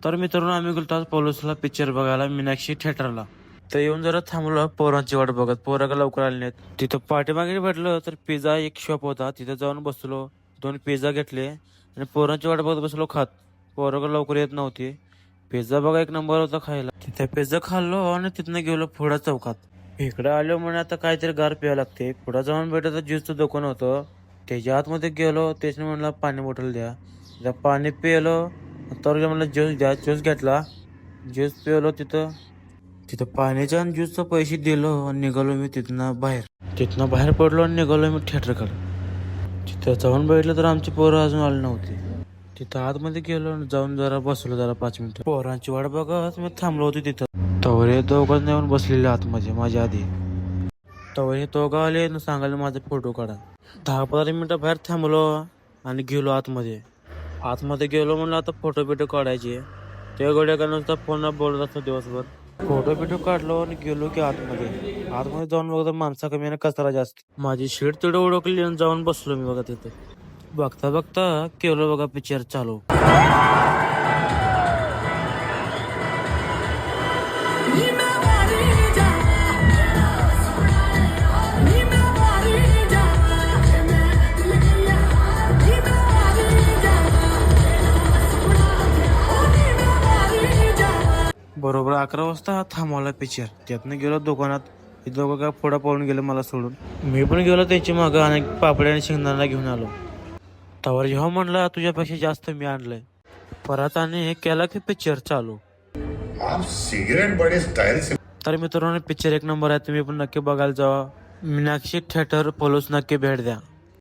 तर मित्रांनो आम्ही गेलो आज पोलोसला पिक्चर बघायला मीनाक्षी थिएटरला. तर येऊन जरा थांबलो पोरांची वाट बघत. पोरं का लवकर आले नाहीत. तिथं पाठीमागे भेटलं तर पिझ्झा एक शॉप होता, तिथं जाऊन बसलो. 2 पिझ्झा घेतले आणि पोरांची वाट बघत बसलो खात. पोरं का लवकर येत नव्हती. पिझ्झा बघा एक नंबर होता खायला. तिथे पिझ्झा खाल्लो आणि तिथनं गेलो पुढं चौकात. इकडे आलो म्हणे आता काहीतरी गार प्यावं लागते. पुढे जाऊन भेटत ज्यूसचं दुकान होतं. त्याच्या आतमध्ये गेलो. त्याने म्हणलं पाणी बॉटल द्या. त्या पाणी पिलो. तर म्हणलं ज्यूस द्या. ज्यूस घेतला. ज्यूस पिलो. तिथं तिथं पाण्याच्या आणि ज्यूसचं पैसे दिलो आणि निघालो मी तिथनं बाहेर पडलो आणि निघालो मी थिएटरकडे. तिथं जाऊन बघितलं तर आमची पोरं अजून आली नव्हती. तिथं आतमध्ये गेलो आणि जाऊन जरा बसलो 5 मिनिटं. पोरांची वाट बघत मी थांबलो होतो तिथं. तवर हे दोघं येऊन बसलेले आतमध्ये माझ्या आधी. तवर हे दोघं आले आणि सांगायला माझा फोटो काढा. 10-15 मिनिटं बाहेर थांबलो आणि गेलो आतमध्ये गेलो म्हणलं आता फोटो बिटो काढायचे. ते गड्या का नुसता फोन बोलत असतो दिवसभर. फोटो बिटो काढलो आणि गेलो की आतमध्ये जाऊन बघतो माणसा कमी आणि कचरा जास्त. माझी शीट तिथं ओळखली आणि जाऊन बसलो मी बघा तिथे. बघता बघता केलो बघा पिक्चर चालू. बरोबर 11 वाजता थांबवला पिक्चर. त्यातनं गेलो दुकानात. हे दोघं काय पुढं पळून गेलं मला सोडून. मी पण गेलो त्यांची मागं आणि पापड्या आणि शेंगदाणा घेऊन आलो. तवर जेव्हा म्हणला तुझ्यापेक्षा जास्त मी आणलंय. परत आणि केला की पिक्चर चालू. आप सिगरेट बड़े स्टाइल से. तर मित्रांनो पिक्चर एक नंबर आहे. तुम्ही पण नक्की बघायला जावा. मीनाक्षी थिएटर पोलोस नक्की भेट द्या.